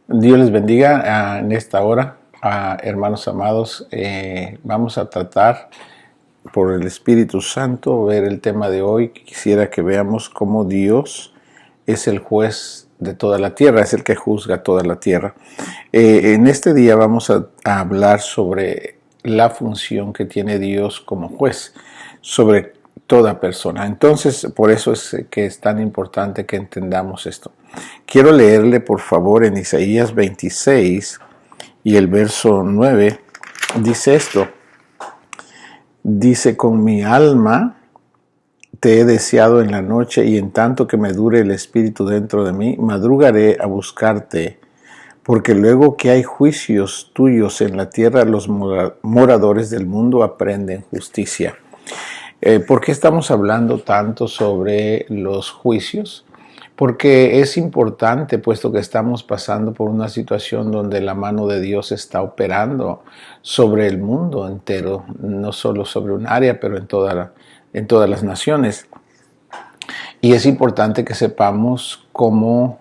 Dios les bendiga en esta hora, hermanos amados. Vamos a tratar por el Espíritu Santo, ver el tema de hoy. Quisiera que veamos cómo Dios es el juez de toda la tierra, es el que juzga toda la tierra. En este día vamos a hablar sobre la función que tiene Dios como juez sobre toda persona. Entonces, por eso es que es tan importante que entendamos esto. Quiero leerle, por favor, en Isaías 26 y el verso 9, dice esto. Dice: con mi alma te he deseado en la noche, y en tanto que me dure el espíritu dentro de mí, madrugaré a buscarte, porque luego que hay juicios tuyos en la tierra, los moradores del mundo aprenden justicia. ¿Por qué estamos hablando tanto sobre los juicios? Porque es importante, puesto que estamos pasando por una situación donde la mano de Dios está operando sobre el mundo entero, no solo sobre un área, pero en todas las naciones. Y es importante que sepamos cómo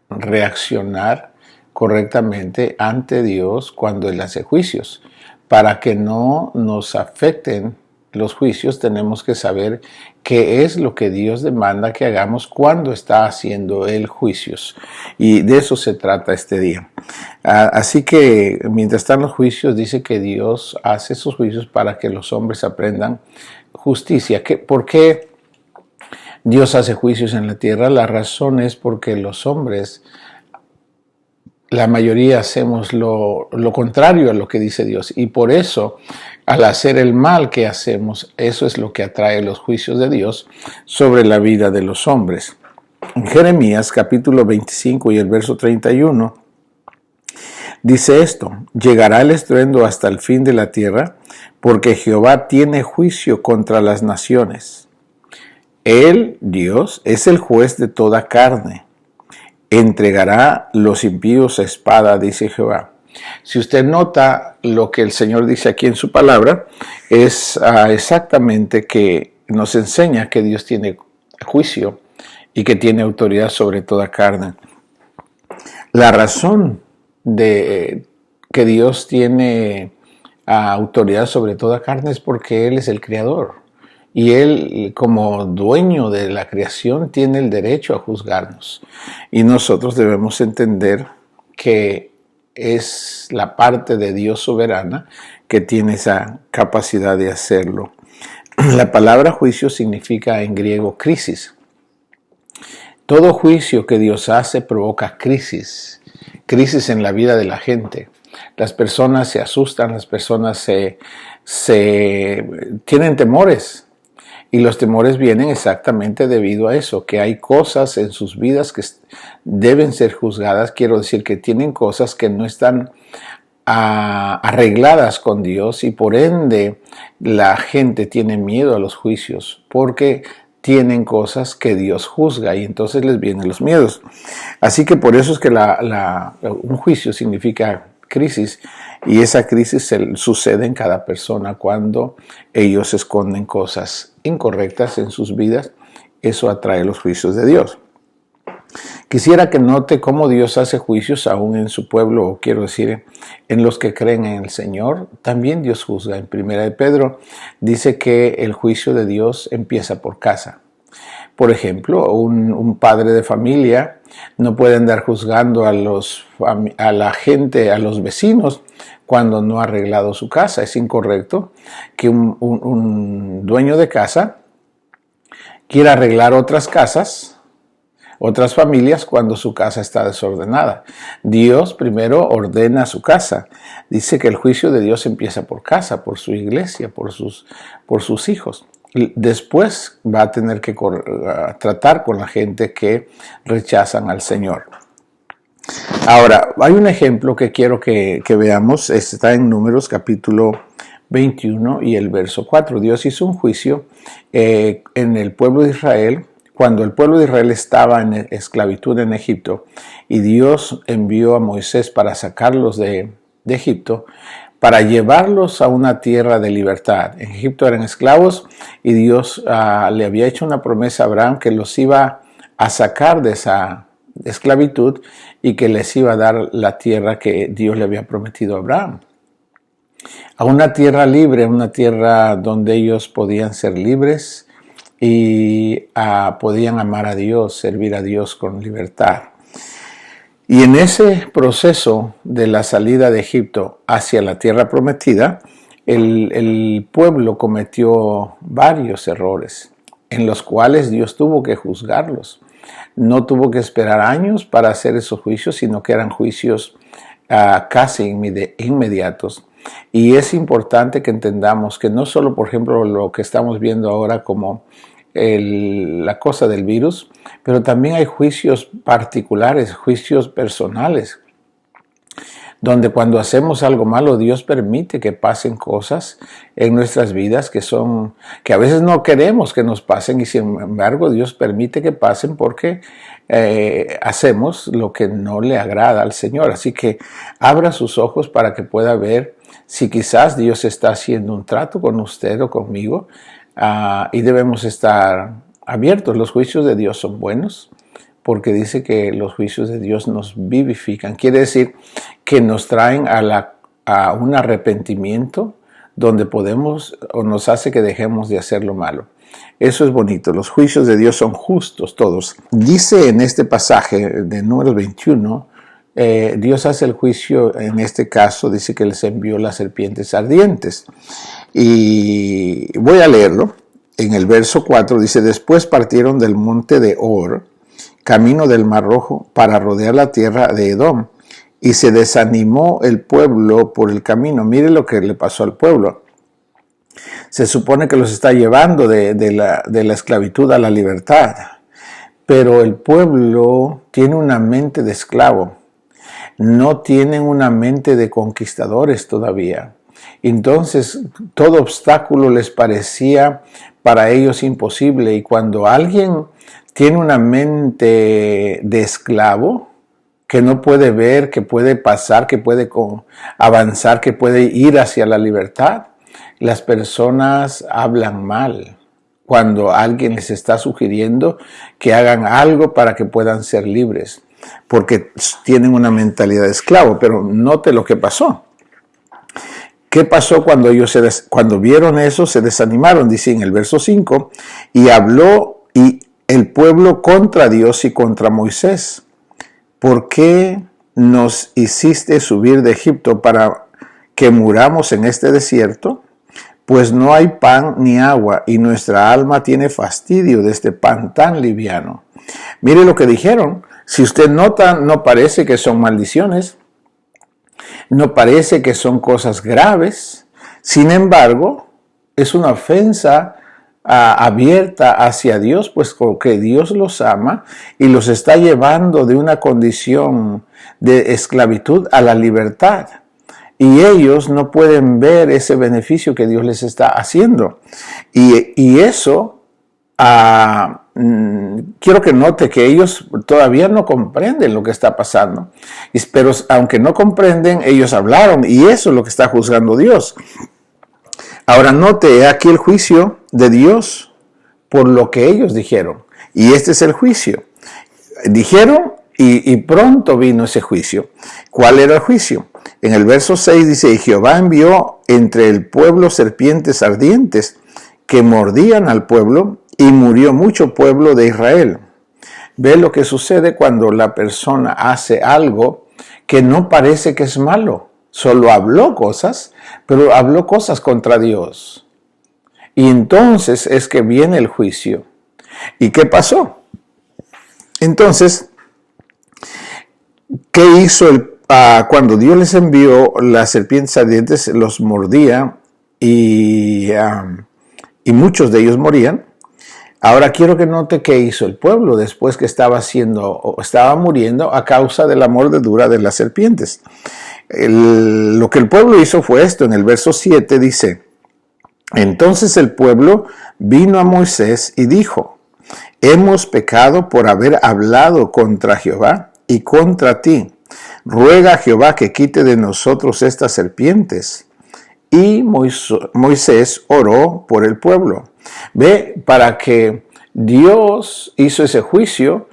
reaccionar correctamente ante Dios cuando Él hace juicios. Para que no nos afecten los juicios, tenemos que saber qué es lo que Dios demanda que hagamos cuando está haciendo Él juicios. Y de eso se trata este día. Así que mientras están los juicios, dice que Dios hace esos juicios para que los hombres aprendan justicia. ¿Por qué Dios hace juicios en la tierra? La razón es porque los hombres, la mayoría, hacemos lo contrario a lo que dice Dios, y por eso, al hacer el mal que hacemos, eso es lo que atrae los juicios de Dios sobre la vida de los hombres. En Jeremías capítulo 25 y el verso 31 dice esto: llegará el estruendo hasta el fin de la tierra, porque Jehová tiene juicio contra las naciones. Él, Dios, es el juez de toda carne. Entregará los impíos a espada, dice Jehová. Si usted nota lo que el Señor dice aquí en su palabra, es exactamente que nos enseña que Dios tiene juicio y que tiene autoridad sobre toda carne. La razón de que Dios tiene autoridad sobre toda carne es porque Él es el Creador. Y Él, como dueño de la creación, tiene el derecho a juzgarnos. Y nosotros debemos entender que es la parte de Dios soberana que tiene esa capacidad de hacerlo. La palabra juicio significa en griego crisis. Todo juicio que Dios hace provoca crisis en la vida de la gente. Las personas se asustan, las personas tienen temores. Y los temores vienen exactamente debido a eso, que hay cosas en sus vidas que deben ser juzgadas. Quiero decir que tienen cosas que no están arregladas con Dios, y por ende la gente tiene miedo a los juicios porque tienen cosas que Dios juzga, y entonces les vienen los miedos. Así que por eso es que un juicio significa crisis, y esa crisis sucede en cada persona cuando ellos esconden cosas incorrectas en sus vidas. Eso atrae los juicios de Dios. Quisiera que note cómo Dios hace juicios aún en su pueblo, o quiero decir, en los que creen en el Señor. También Dios juzga. En 1 de Pedro dice que el juicio de Dios empieza por casa. Por ejemplo, un padre de familia no puede andar juzgando a la gente, a los vecinos, cuando no ha arreglado su casa. Es incorrecto que un dueño de casa quiera arreglar otras casas, otras familias, cuando su casa está desordenada. Dios primero ordena su casa. Dice que el juicio de Dios empieza por casa, por su iglesia, por sus hijos. Después va a tener que tratar con la gente que rechazan al Señor. Ahora, hay un ejemplo que quiero que veamos. Está en Números capítulo 21 y el verso 4. Dios hizo un juicio en el pueblo de Israel, cuando el pueblo de Israel estaba en esclavitud en Egipto, y Dios envió a Moisés para sacarlos de Egipto, para llevarlos a una tierra de libertad. En Egipto eran esclavos, y Dios le había hecho una promesa a Abraham que los iba a sacar de de esclavitud y que les iba a dar la tierra que Dios le había prometido a Abraham. A una tierra libre, una tierra donde ellos podían ser libres y podían amar a Dios, servir a Dios con libertad. Y en ese proceso de la salida de Egipto hacia la tierra prometida, el pueblo cometió varios errores en los cuales Dios tuvo que juzgarlos. No tuvo que esperar años para hacer esos juicios, sino que eran juicios casi inmediatos. Y es importante que entendamos que no solo, por ejemplo, lo que estamos viendo ahora como la cosa del virus, pero también hay juicios particulares, juicios personales, donde cuando hacemos algo malo, Dios permite que pasen cosas en nuestras vidas que a veces no queremos que nos pasen, y sin embargo Dios permite que pasen porque hacemos lo que no le agrada al Señor. Así que abra sus ojos para que pueda ver si quizás Dios está haciendo un trato con usted o conmigo, y debemos estar abiertos. Los juicios de Dios son buenos, porque dice que los juicios de Dios nos vivifican. Quiere decir que nos traen a un arrepentimiento donde podemos, o nos hace que dejemos de hacer lo malo. Eso es bonito. Los juicios de Dios son justos todos. Dice en este pasaje de Números 21, Dios hace el juicio, en este caso dice que les envió las serpientes ardientes. Y voy a leerlo. En el verso 4 dice: después partieron del monte de Hor, camino del Mar Rojo, para rodear la tierra de Edom, y se desanimó el pueblo por el camino. Mire lo que le pasó al pueblo. Se supone que los está llevando de la esclavitud a la libertad, pero el pueblo tiene una mente de esclavo, no tienen una mente de conquistadores todavía. Entonces todo obstáculo les parecía para ellos imposible, y cuando alguien tiene una mente de esclavo, que no puede ver, que puede pasar, que puede avanzar, que puede ir hacia la libertad, las personas hablan mal cuando alguien les está sugiriendo que hagan algo para que puedan ser libres, porque tienen una mentalidad de esclavo. Pero note lo que pasó. ¿Qué pasó cuando cuando vieron eso? Se desanimaron, dice en el verso 5, y habló el pueblo contra Dios y contra Moisés. ¿Por qué nos hiciste subir de Egipto para que muramos en este desierto? Pues no hay pan ni agua, y nuestra alma tiene fastidio de este pan tan liviano. Mire lo que dijeron. Si usted nota, no parece que son maldiciones, no parece que son cosas graves. Sin embargo, es una ofensa abierta hacia Dios, pues porque Dios los ama y los está llevando de una condición de esclavitud a la libertad. Y ellos no pueden ver ese beneficio que Dios les está haciendo. Y eso, quiero que note que ellos todavía no comprenden lo que está pasando. Pero aunque no comprenden, ellos hablaron, y eso es lo que está juzgando Dios. Ahora note aquí el juicio de Dios por lo que ellos dijeron. Y este es el juicio. Dijeron y pronto vino ese juicio. ¿Cuál era el juicio? En el verso 6 dice: y Jehová envió entre el pueblo serpientes ardientes que mordían al pueblo, y murió mucho pueblo de Israel. Ve lo que sucede cuando la persona hace algo que no parece que es malo. Solo habló cosas, pero habló cosas contra Dios. Y entonces es que viene el juicio. ¿Y qué pasó? Entonces, ¿qué hizo cuando Dios les envió las serpientes ardientes? Los mordía y muchos de ellos morían. Ahora quiero que note qué hizo el pueblo después que estaba muriendo a causa de la mordedura de las serpientes. Lo que el pueblo hizo fue esto. En el verso 7 dice: entonces el pueblo vino a Moisés y dijo: hemos pecado por haber hablado contra Jehová y contra ti. Ruega a Jehová que quite de nosotros estas serpientes. Y Moisés oró por el pueblo. Ve, para que Dios hizo ese juicio,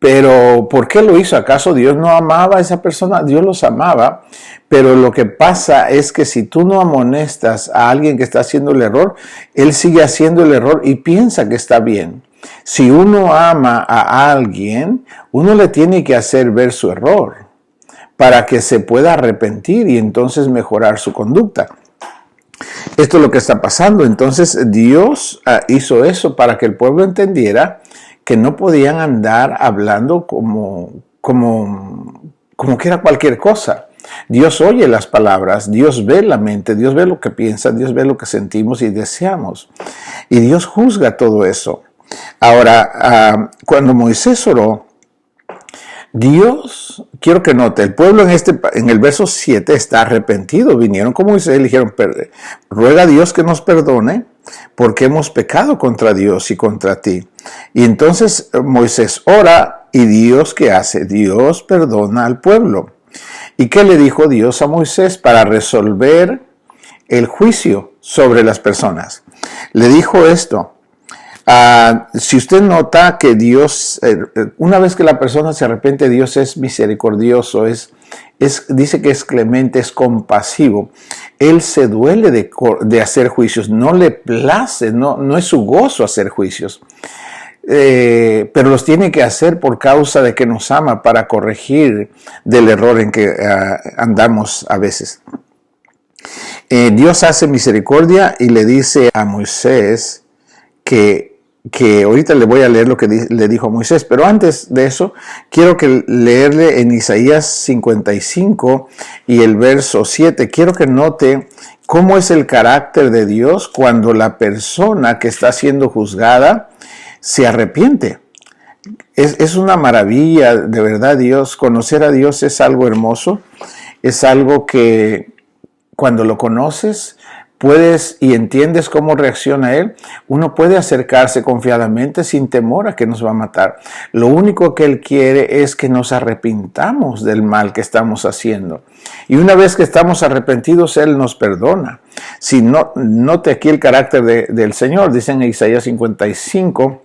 Pero ¿por qué lo hizo? ¿Acaso Dios no amaba a esa persona? Dios los amaba, pero lo que pasa es que si tú no amonestas a alguien que está haciendo el error, él sigue haciendo el error y piensa que está bien. Si uno ama a alguien, uno le tiene que hacer ver su error para que se pueda arrepentir y entonces mejorar su conducta. Esto es lo que está pasando. Entonces Dios hizo eso para que el pueblo entendiera que no podían andar hablando como que era cualquier cosa. Dios oye las palabras, Dios ve la mente, Dios ve lo que piensa, Dios ve lo que sentimos y deseamos. Y Dios juzga todo eso. Ahora, cuando Moisés oró, Dios, quiero que note, el pueblo en el verso 7 está arrepentido. Vinieron con Moisés y le dijeron, ruega a Dios que nos perdone porque hemos pecado contra Dios y contra ti. Y entonces Moisés ora y Dios, ¿qué hace? Dios perdona al pueblo. ¿Y qué le dijo Dios a Moisés para resolver el juicio sobre las personas? Le dijo esto. Si usted nota que Dios, una vez que la persona se arrepiente, Dios es misericordioso, dice que es clemente, es compasivo. Él se duele de hacer juicios, no le place, no es su gozo hacer juicios. Pero los tiene que hacer por causa de que nos ama, para corregir del error en que andamos a veces. Dios hace misericordia y le dice a Moisés que ahorita le voy a leer lo que le dijo a Moisés, pero antes de eso quiero leerle en Isaías 55 y el verso 7. Quiero que note cómo es el carácter de Dios cuando la persona que está siendo juzgada se arrepiente. Es una maravilla, de verdad. Dios, conocer a Dios es algo hermoso, es algo que cuando lo conoces puedes y entiendes cómo reacciona Él, uno puede acercarse confiadamente sin temor a que nos va a matar. Lo único que Él quiere es que nos arrepintamos del mal que estamos haciendo. Y una vez que estamos arrepentidos, Él nos perdona. Si no, note aquí el carácter del Señor. Dice en Isaías 55,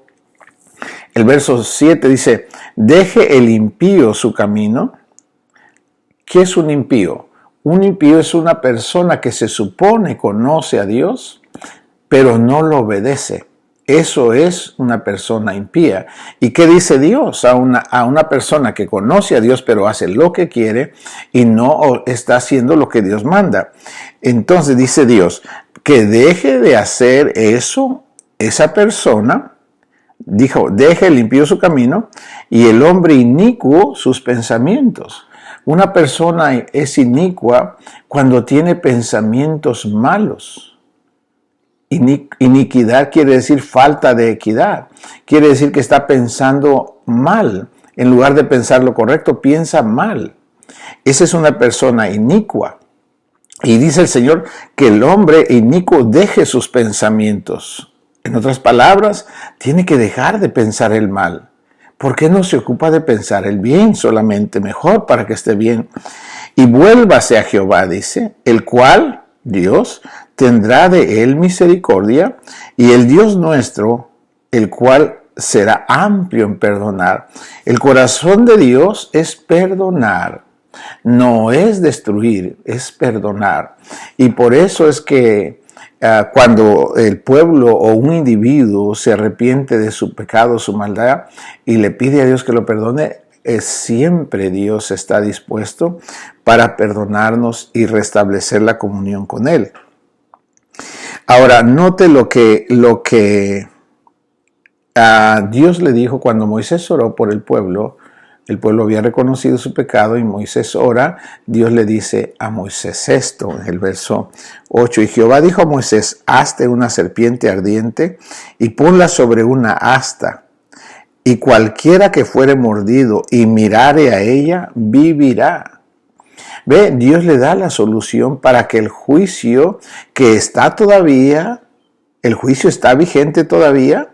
el verso 7 dice, deje el impío su camino. ¿Qué es un impío? Un impío es una persona que se supone conoce a Dios, pero no lo obedece. Eso es una persona impía. ¿Y qué dice Dios a una persona que conoce a Dios, pero hace lo que quiere y no está haciendo lo que Dios manda? Entonces dice Dios que deje de hacer eso, esa persona. Dijo, deje el impío su camino y el hombre inicuo sus pensamientos. Una persona es inicua cuando tiene pensamientos malos. Iniquidad quiere decir falta de equidad. Quiere decir que está pensando mal. En lugar de pensar lo correcto, piensa mal. Esa es una persona inicua. Y dice el Señor que el hombre inicuo deje sus pensamientos. En otras palabras, tiene que dejar de pensar el mal. ¿Por qué no se ocupa de pensar el bien solamente? Mejor para que esté bien. Y vuélvase a Jehová, dice, el cual, Dios, tendrá de él misericordia, y el Dios nuestro, el cual será amplio en perdonar. El corazón de Dios es perdonar, no es destruir, es perdonar. Y por eso es que cuando el pueblo o un individuo se arrepiente de su pecado, su maldad, y le pide a Dios que lo perdone, siempre Dios está dispuesto para perdonarnos y restablecer la comunión con Él. Ahora, note lo que Dios le dijo cuando Moisés oró por el pueblo. El pueblo había reconocido su pecado y Moisés ora. Dios le dice a Moisés esto en el verso 8. Y Jehová dijo a Moisés, hazte una serpiente ardiente y ponla sobre una asta. Y cualquiera que fuere mordido y mirare a ella, vivirá. Ve, Dios le da la solución para que el juicio que está todavía, el juicio está vigente todavía,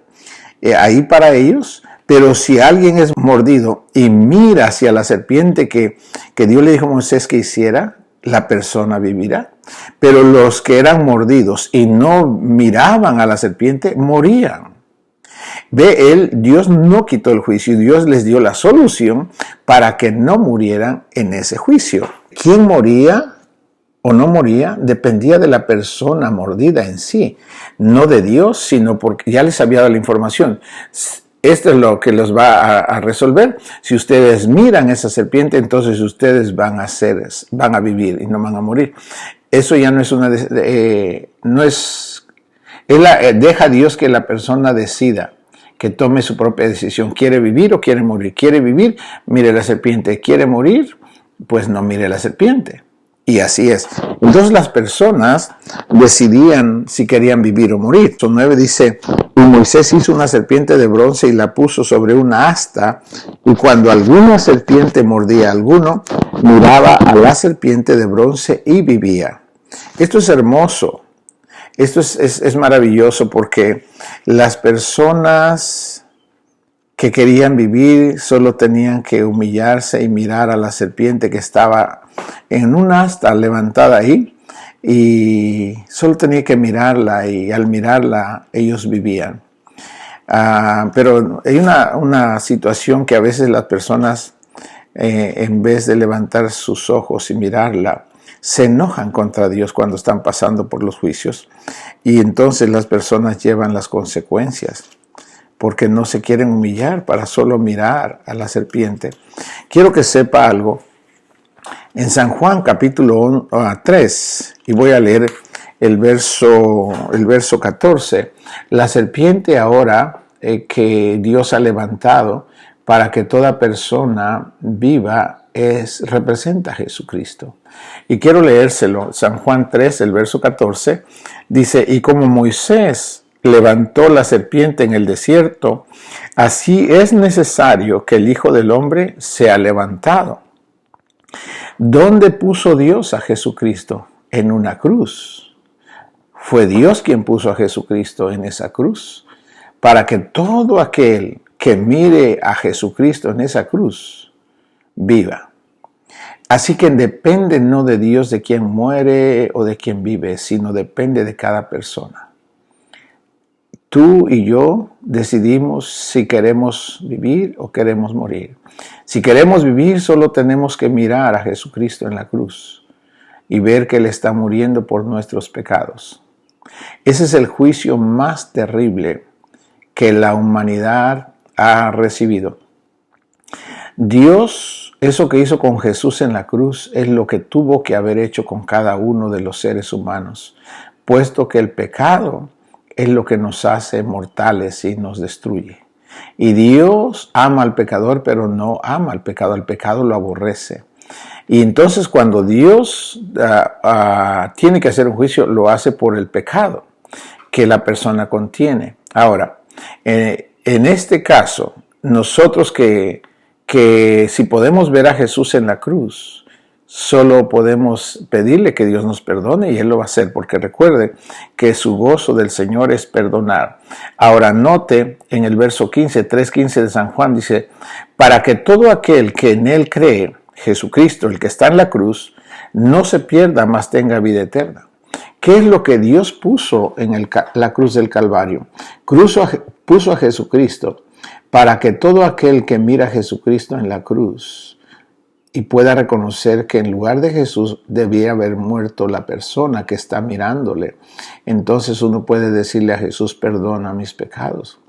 ahí para ellos. Pero si alguien es mordido y mira hacia la serpiente que Dios le dijo a Moisés que hiciera, la persona vivirá. Pero los que eran mordidos y no miraban a la serpiente, morían. Dios no quitó el juicio, Dios les dio la solución para que no murieran en ese juicio. ¿Quién moría o no moría? Dependía de la persona mordida en sí, no de Dios, sino porque ya les había dado la información. Esto es lo que los va a resolver. Si ustedes miran esa serpiente, entonces ustedes van a vivir y no van a morir. Eso ya no es deja a Dios que la persona decida, que tome su propia decisión. ¿Quiere vivir o quiere morir? ¿Quiere vivir? Mire la serpiente. ¿Quiere morir? Pues no mire la serpiente. Y así es. Entonces las personas decidían si querían vivir o morir. Verso 9 dice, y Moisés hizo una serpiente de bronce y la puso sobre una asta, y cuando alguna serpiente mordía a alguno, miraba a la serpiente de bronce y vivía. Esto es hermoso. Esto es maravilloso porque las personas que querían vivir solo tenían que humillarse y mirar a la serpiente que estaba en un asta levantada ahí, y solo tenía que mirarla, y al mirarla ellos vivían. Pero hay una situación que a veces las personas, en vez de levantar sus ojos y mirarla, se enojan contra Dios cuando están pasando por los juicios, y entonces las personas llevan las consecuencias porque no se quieren humillar para solo mirar a la serpiente. Quiero que sepa algo. En San Juan capítulo 3, y voy a leer el verso 14, la serpiente ahora que Dios ha levantado para que toda persona viva representa a Jesucristo. Y quiero leérselo. San Juan 3, el verso 14, dice, y como Moisés levantó la serpiente en el desierto, así es necesario que el Hijo del Hombre sea levantado. ¿Dónde puso Dios a Jesucristo? En una cruz. Fue Dios quien puso a Jesucristo en esa cruz, para que todo aquel que mire a Jesucristo en esa cruz viva. Así que depende no de Dios de quién muere o de quién vive, sino depende de cada persona. Tú y yo decidimos si queremos vivir o queremos morir. Si queremos vivir, solo tenemos que mirar a Jesucristo en la cruz y ver que Él está muriendo por nuestros pecados. Ese es el juicio más terrible que la humanidad ha recibido. Dios, eso que hizo con Jesús en la cruz, es lo que tuvo que haber hecho con cada uno de los seres humanos, puesto que el pecado es lo que nos hace mortales y nos destruye. Y Dios ama al pecador, pero no ama al pecado lo aborrece. Y entonces cuando Dios tiene que hacer un juicio, lo hace por el pecado que la persona contiene. Ahora, en este caso, nosotros que si podemos ver a Jesús en la cruz, solo podemos pedirle que Dios nos perdone, y Él lo va a hacer, porque recuerde que su gozo del Señor es perdonar. Ahora note en el verso 15, 3:15 de San Juan, dice, para que todo aquel que en Él cree, Jesucristo, el que está en la cruz, no se pierda, mas tenga vida eterna. ¿Qué es lo que Dios puso en la cruz del Calvario? Puso a Jesucristo para que todo aquel que mira a Jesucristo en la cruz y pueda reconocer que en lugar de Jesús debía haber muerto la persona que está mirándole, entonces uno puede decirle a Jesús, perdona mis pecados.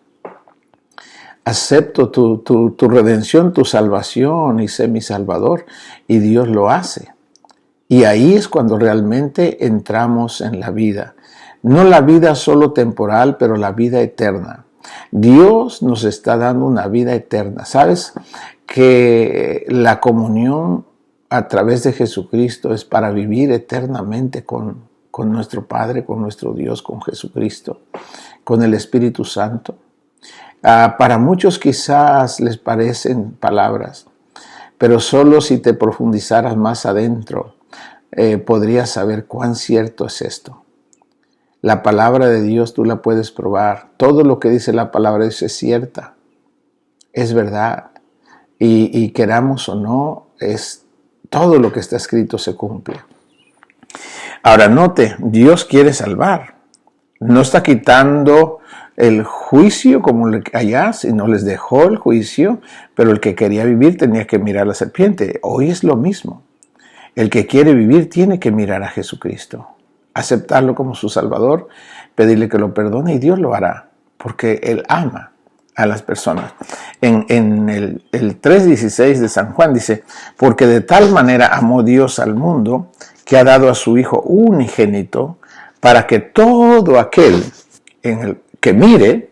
Acepto tu redención, tu salvación, y sé mi Salvador, y Dios lo hace. Y ahí es cuando realmente entramos en la vida. No la vida solo temporal, pero la vida eterna. Dios nos está dando una vida eterna. ¿Sabes que la comunión a través de Jesucristo es para vivir eternamente con nuestro Padre, con nuestro Dios, con Jesucristo, con el Espíritu Santo? Para muchos quizás les parecen palabras, pero solo si te profundizaras más adentro, podrías saber cuán cierto es esto. La palabra de Dios tú la puedes probar. Todo lo que dice la palabra de Dios es cierta, es verdad. Y queramos o no, todo lo que está escrito se cumple. Ahora note, Dios quiere salvar. No está quitando el juicio como allá, si no les dejó el juicio, pero el que quería vivir tenía que mirar a la serpiente. Hoy es lo mismo. El que quiere vivir tiene que mirar a Jesucristo, aceptarlo como su Salvador, pedirle que lo perdone y Dios lo hará, porque Él ama a las personas. En el 3:16 de San Juan dice, porque de tal manera amó Dios al mundo que ha dado a su Hijo unigénito para que todo aquel que mire,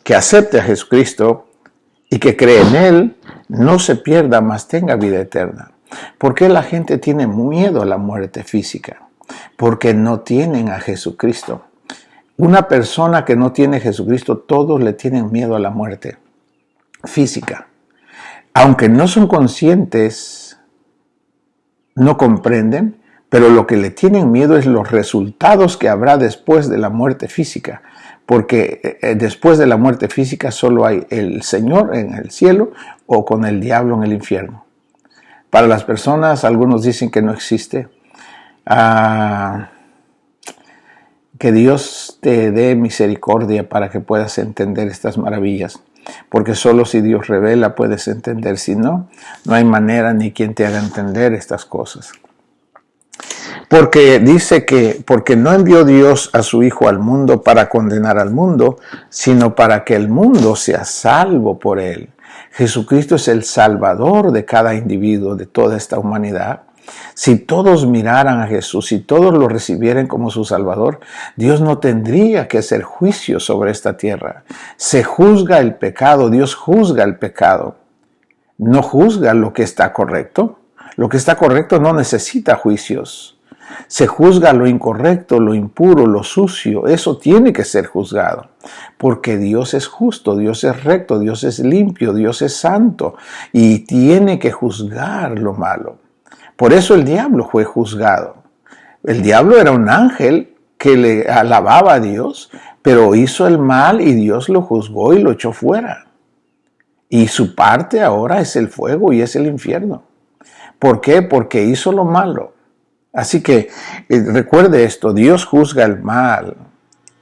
que acepte a Jesucristo y que cree en Él, no se pierda, mas tenga vida eterna. ¿Por qué la gente tiene miedo a la muerte física? Porque no tienen a Jesucristo. Una persona que no tiene a Jesucristo, todos le tienen miedo a la muerte física. Aunque no son conscientes, no comprenden, pero lo que le tienen miedo es los resultados que habrá después de la muerte física. Porque después de la muerte física solo hay el Señor en el cielo o con el diablo en el infierno. Para las personas, algunos dicen que no existe. Que Dios te dé misericordia para que puedas entender estas maravillas. Porque solo si Dios revela puedes entender. Si no, no hay manera ni quien te haga entender estas cosas. Porque dice que porque no envió Dios a su Hijo al mundo para condenar al mundo, sino para que el mundo sea salvo por él. Jesucristo es el Salvador de cada individuo, de toda esta humanidad. Si todos miraran a Jesús, si todos lo recibieran como su Salvador, Dios no tendría que hacer juicio sobre esta tierra. Se juzga el pecado, Dios juzga el pecado. No juzga lo que está correcto. Lo que está correcto no necesita juicios. Se juzga lo incorrecto, lo impuro, lo sucio. Eso tiene que ser juzgado. Porque Dios es justo, Dios es recto, Dios es limpio, Dios es santo. Y tiene que juzgar lo malo. Por eso el diablo fue juzgado. El diablo era un ángel que le alababa a Dios, pero hizo el mal y Dios lo juzgó y lo echó fuera. Y su parte ahora es el fuego y es el infierno. ¿Por qué? Porque hizo lo malo. Así que recuerde esto, Dios juzga el mal.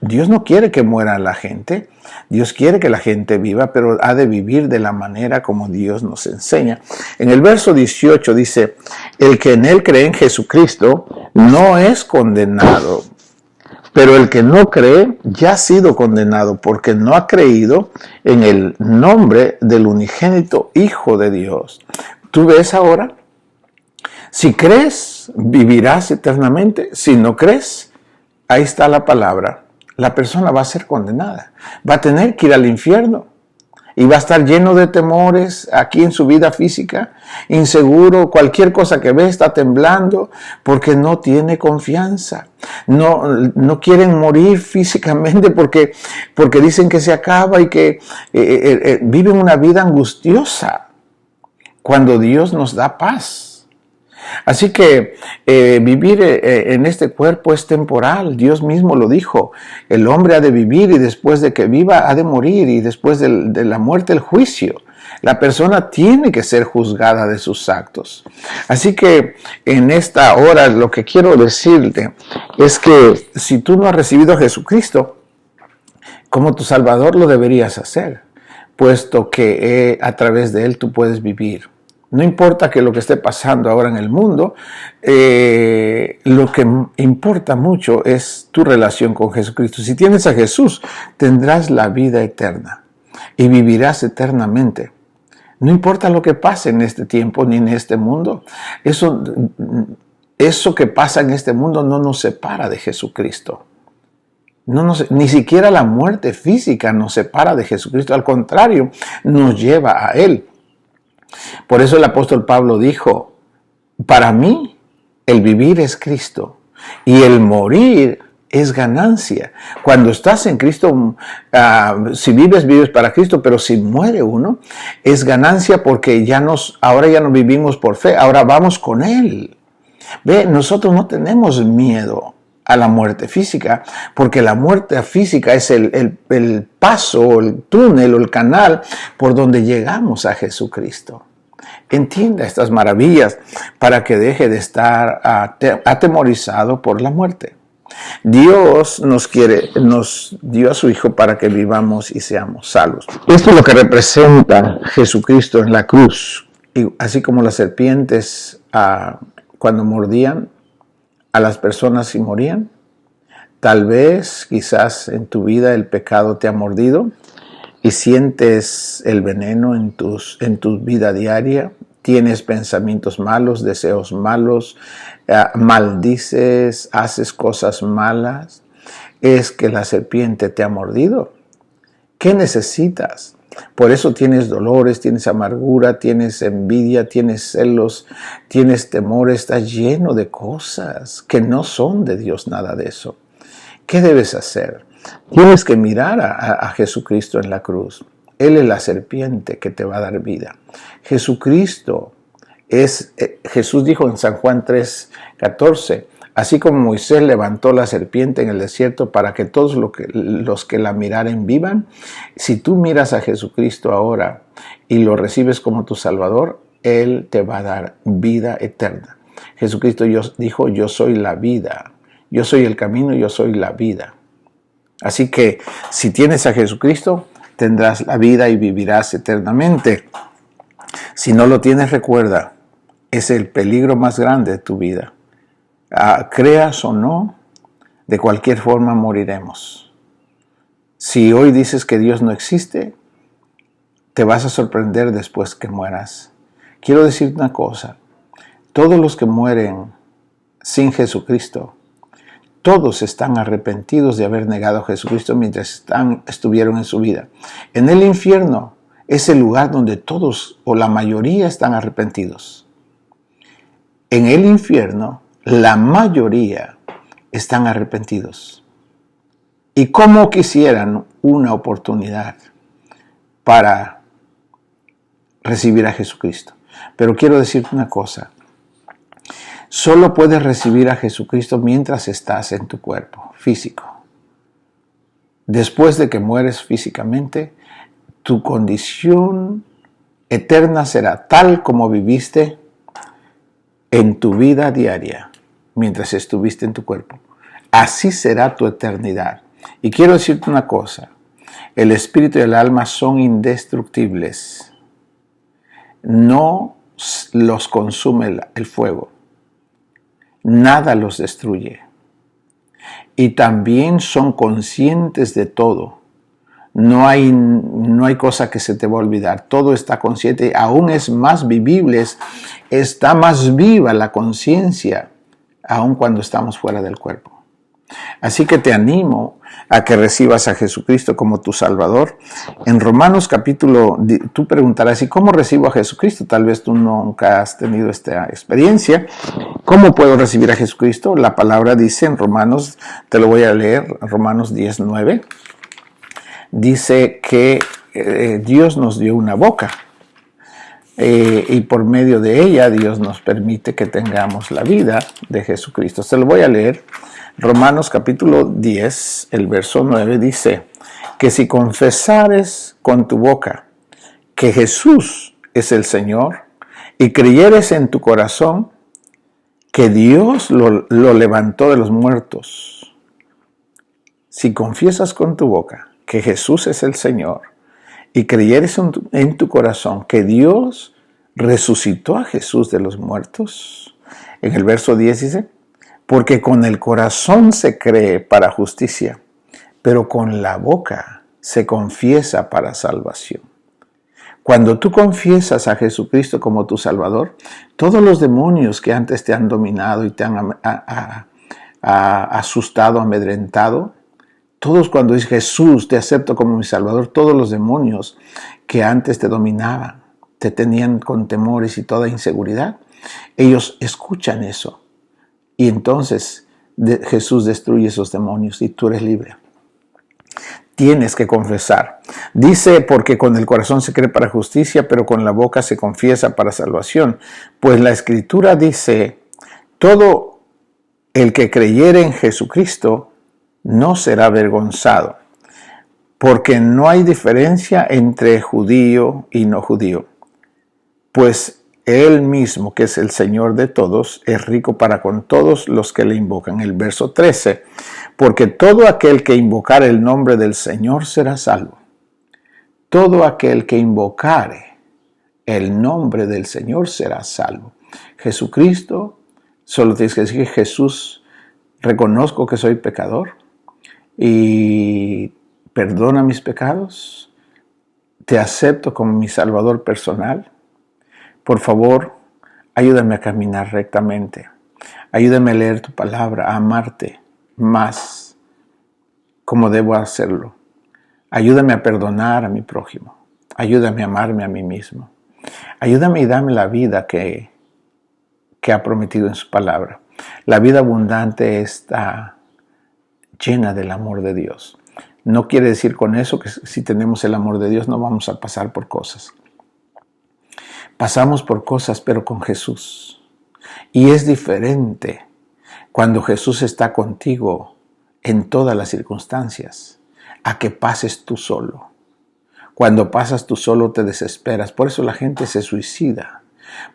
Dios no quiere que muera la gente. Dios quiere que la gente viva, pero ha de vivir de la manera como Dios nos enseña. En el verso 18 dice, el que en él cree en Jesucristo no es condenado, pero el que no cree ya ha sido condenado porque no ha creído en el nombre del unigénito Hijo de Dios. ¿Tú ves ahora? Si crees, vivirás eternamente. Si no crees, ahí está la palabra. La persona va a ser condenada. Va a tener que ir al infierno. Y va a estar lleno de temores aquí en su vida física. Inseguro, cualquier cosa que ve está temblando porque no tiene confianza. No quieren morir físicamente porque dicen que se acaba y que viven una vida angustiosa. Cuando Dios nos da paz. Así que vivir en este cuerpo es temporal. Dios mismo lo dijo. El hombre ha de vivir y después de que viva ha de morir y después de la muerte el juicio. La persona tiene que ser juzgada de sus actos. Así que en esta hora lo que quiero decirte es que si tú no has recibido a Jesucristo como tu Salvador, lo deberías hacer, puesto que a través de Él tú puedes vivir. No importa que lo que esté pasando ahora en el mundo, lo que importa mucho es tu relación con Jesucristo. Si tienes a Jesús, tendrás la vida eterna y vivirás eternamente. No importa lo que pase en este tiempo ni en este mundo. Eso que pasa en este mundo no nos separa de Jesucristo. Ni siquiera la muerte física nos separa de Jesucristo. Al contrario, nos lleva a Él. Por eso el apóstol Pablo dijo, para mí el vivir es Cristo y el morir es ganancia. Cuando estás en Cristo, si vives, vives para Cristo, pero si muere uno, es ganancia porque ahora ya no vivimos por fe, ahora vamos con Él. Ve, nosotros no tenemos miedo a la muerte física, porque la muerte física es el paso, el túnel o el canal por donde llegamos a Jesucristo. Entienda estas maravillas para que deje de estar atemorizado por la muerte. Dios nos dio a su Hijo para que vivamos y seamos salvos. Esto es lo que representa Jesucristo en la cruz. Y así como las serpientes cuando mordían a las personas y morían, tal vez, quizás en tu vida el pecado te ha mordido y sientes el veneno en tu vida diaria. Tienes pensamientos malos, deseos malos, maldices, haces cosas malas. Es que la serpiente te ha mordido. ¿Qué necesitas? Por eso tienes dolores, tienes amargura, tienes envidia, tienes celos, tienes temor, estás lleno de cosas que no son de Dios, nada de eso. ¿Qué debes hacer? Tienes que mirar a Jesucristo en la cruz. Él es la serpiente que te va a dar vida. Jesucristo Jesús dijo en San Juan 3:14, así como Moisés levantó la serpiente en el desierto para que todos los que la miraren vivan, si tú miras a Jesucristo ahora y lo recibes como tu Salvador, Él te va a dar vida eterna. Jesucristo dijo, yo soy la vida, yo soy el camino, yo soy la vida. Así que si tienes a Jesucristo, tendrás la vida y vivirás eternamente. Si no lo tienes, recuerda, es el peligro más grande de tu vida. Creas o no, de cualquier forma moriremos. Si hoy dices que Dios no existe, te vas a sorprender después que mueras. Quiero decirte una cosa, todos los que mueren sin Jesucristo, todos están arrepentidos de haber negado a Jesucristo mientras estuvieron en su vida. En el infierno es el lugar donde todos o la mayoría están arrepentidos. En el infierno, la mayoría están arrepentidos. Y cómo quisieran una oportunidad para recibir a Jesucristo. Pero quiero decirte una cosa. Solo puedes recibir a Jesucristo mientras estás en tu cuerpo físico. Después de que mueres físicamente, tu condición eterna será tal como viviste en tu vida diaria mientras estuviste en tu cuerpo. Así será tu eternidad. Y quiero decirte una cosa, el espíritu y el alma son indestructibles. No los consume el fuego. Nada los destruye. Y también son conscientes de todo. No hay cosa que se te va a olvidar. Todo está consciente. Aún es más vivible. Está más viva la conciencia. Aún cuando estamos fuera del cuerpo. Así que te animo a que recibas a Jesucristo como tu Salvador. En Romanos capítulo, tú preguntarás, ¿y cómo recibo a Jesucristo? Tal vez tú nunca has tenido esta experiencia. ¿Cómo puedo recibir a Jesucristo? La palabra dice en Romanos, te lo voy a leer, Romanos 10:9. Dice que Dios nos dio una boca. Y por medio de ella Dios nos permite que tengamos la vida de Jesucristo. Se lo voy a leer. Romanos capítulo 10, el verso 9 dice que si confesares con tu boca que Jesús es el Señor y creyeres en tu corazón que Dios lo levantó de los muertos, si confiesas con tu boca que Jesús es el Señor y creyeres en tu corazón que Dios resucitó a Jesús de los muertos, en el verso 10 dice, porque con el corazón se cree para justicia, pero con la boca se confiesa para salvación. Cuando tú confiesas a Jesucristo como tu Salvador, todos los demonios que antes te han dominado y te han asustado, amedrentado, todos cuando dices Jesús, te acepto como mi Salvador, todos los demonios que antes te dominaban, te tenían con temores y toda inseguridad, ellos escuchan eso. Y entonces Jesús destruye esos demonios y tú eres libre. Tienes que confesar. Dice, porque con el corazón se cree para justicia, pero con la boca se confiesa para salvación. Pues la Escritura dice, todo el que creyere en Jesucristo no será avergonzado, porque no hay diferencia entre judío y no judío. Pues Él mismo, que es el Señor de todos, es rico para con todos los que le invocan. El verso 13, porque todo aquel que invocare el nombre del Señor será salvo. Todo aquel que invocare el nombre del Señor será salvo. Jesucristo, solo tienes que decir: Jesús, reconozco que soy pecador y perdona mis pecados. Te acepto como mi Salvador personal. Por favor, ayúdame a caminar rectamente. Ayúdame a leer tu palabra, a amarte más como debo hacerlo. Ayúdame a perdonar a mi prójimo. Ayúdame a amarme a mí mismo. Ayúdame y dame la vida que ha prometido en su palabra. La vida abundante está llena del amor de Dios. No quiere decir con eso que si tenemos el amor de Dios no vamos a pasar por cosas. Pasamos por cosas, pero con Jesús. Y es diferente cuando Jesús está contigo en todas las circunstancias, a que pases tú solo. Cuando pasas tú solo te desesperas. Por eso la gente se suicida.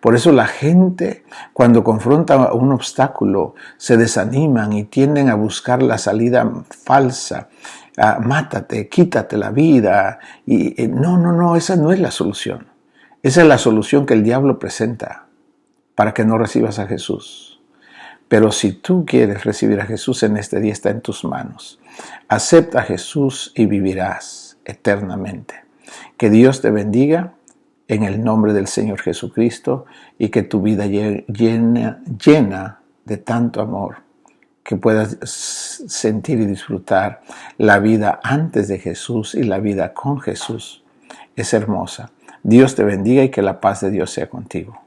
Por eso la gente, cuando confronta un obstáculo, se desaniman y tienden a buscar la salida falsa. Mátate, quítate la vida. No, esa no es la solución. Esa es la solución que el diablo presenta para que no recibas a Jesús. Pero si tú quieres recibir a Jesús en este día, está en tus manos. Acepta a Jesús y vivirás eternamente. Que Dios te bendiga en el nombre del Señor Jesucristo y que tu vida llena de tanto amor, que puedas sentir y disfrutar la vida antes de Jesús y la vida con Jesús. Es hermosa. Dios te bendiga y que la paz de Dios sea contigo.